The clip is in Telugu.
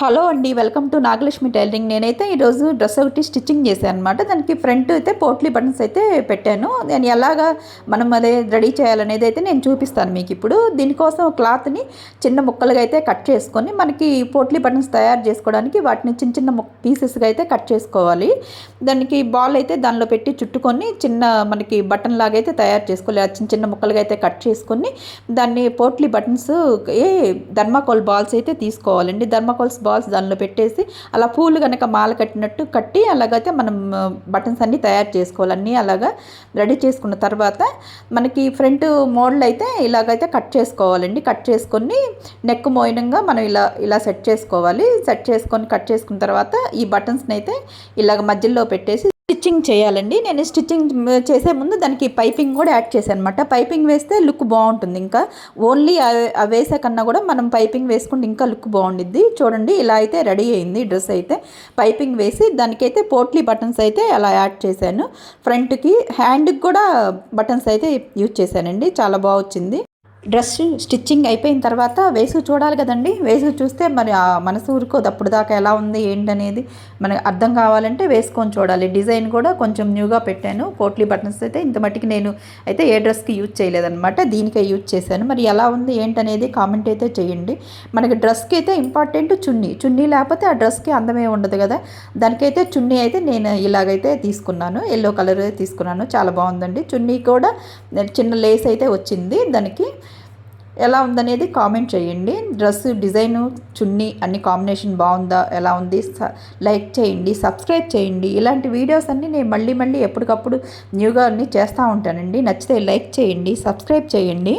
హలో అండి, వెల్కమ్ టు నాగలక్ష్మి టైలరింగ్. నేనైతే ఈరోజు డ్రెస్ ఒకటి స్టిచ్చింగ్ చేశాను అనమాట. దానికి ఫ్రంట్ అయితే పోట్లీ బటన్స్ అయితే పెట్టాను. నేను ఎలాగా మనం అదే రెడీ చేయాలనేది అయితే నేను చూపిస్తాను మీకు ఇప్పుడు. దీనికోసం క్లాత్ని చిన్న ముక్కలుగా అయితే కట్ చేసుకొని మనకి పోట్లీ బటన్స్ తయారు చేసుకోవడానికి వాటిని చిన్న చిన్న పీసెస్గా అయితే కట్ చేసుకోవాలి. దానికి బాల్ అయితే దానిలో పెట్టి చుట్టుకొని చిన్న మనకి బటన్ లాగా అయితే తయారు చేసుకోవాలి. చిన్న చిన్న ముక్కలుగా అయితే కట్ చేసుకొని దాన్ని పోట్లీ బటన్స్ థర్మాకోల్ బాల్స్ అయితే తీసుకోవాలండి. థర్మాకోల్స్ బాల్స్ దానిలో పెట్టేసి అలా పూలు కనుక మాల కట్టినట్టు కట్టి అలాగైతే మనం బటన్స్ అన్నీ తయారు చేసుకోవాలి. అన్నీ అలాగా రెడీ చేసుకున్న తర్వాత మనకి ఫ్రంట్ మోడల్ అయితే ఇలాగైతే కట్ చేసుకోవాలండి. కట్ చేసుకొని నెక్ మోయినంగా మనం ఇలా ఇలా సెట్ చేసుకోవాలి. సెట్ చేసుకొని కట్ చేసుకున్న తర్వాత ఈ బటన్స్ని అయితే ఇలాగ మధ్యలో పెట్టేసి స్టిచ్చింగ్ చేయాలండి. నేను స్టిచ్చింగ్ చేసే ముందు దానికి పైపింగ్ కూడా యాడ్ చేశాను అనమాట. పైపింగ్ వేస్తే లుక్ బాగుంటుంది. ఇంకా ఓన్లీ వేసే కన్నా కూడా మనం పైపింగ్ వేసుకుంటే ఇంకా లుక్ బాగుండిద్ది. చూడండి, ఇలా అయితే రెడీ అయింది డ్రెస్ అయితే. పైపింగ్ వేసి దానికైతే పోట్లీ బటన్స్ అయితే అలా యాడ్ చేశాను. ఫ్రంట్కి హ్యాండ్కి కూడా బటన్స్ అయితే యూజ్ చేశానండి. చాలా బాగా వచ్చింది. డ్రెస్ స్టిచ్చింగ్ అయిపోయిన తర్వాత వేసి చూడాలి కదండి. వేసి చూస్తే మరి ఆ మనసు ఊరుకోదు. అప్పుడు దాకా ఎలా ఉంది ఏంటనేది మనకు అర్థం కావాలంటే వేసుకొని చూడాలి. డిజైన్ కూడా కొంచెం న్యూగా పెట్టాను. పోట్లీ బటన్స్ అయితే ఇంత మట్టికి నేను అయితే ఏ డ్రెస్కి యూజ్ చేయలేదన్నమాట. దీనికే యూజ్ చేశాను. మరి ఎలా ఉంది ఏంటనేది కామెంట్ అయితే చేయండి. మనకి డ్రెస్కి అయితే ఇంపార్టెంట్ చున్నీ లేకపోతే ఆ డ్రెస్కి అందమే ఉండదు కదా. దానికైతే చున్నీ అయితే నేను ఇలాగైతే తీసుకున్నాను. ఎల్లో కలర్ తీసుకున్నాను. చాలా బాగుందండి. చున్నీ కూడా చిన్న లేస్ అయితే వచ్చింది. దానికి ఎలా ఉందనేది కామెంట్ చేయండి. డ్రెస్ డిజైను చున్నీ అన్ని కాంబినేషన్ బాగుందా, ఎలా ఉంది, లైక్ చేయండి, సబ్స్క్రైబ్ చేయండి. ఇలాంటి వీడియోస్ అన్నీ నేను మళ్ళీ ఎప్పటికప్పుడు న్యూగా అన్నీ చేస్తూ ఉంటానండి. నచ్చితే లైక్ చేయండి, సబ్స్క్రైబ్ చేయండి.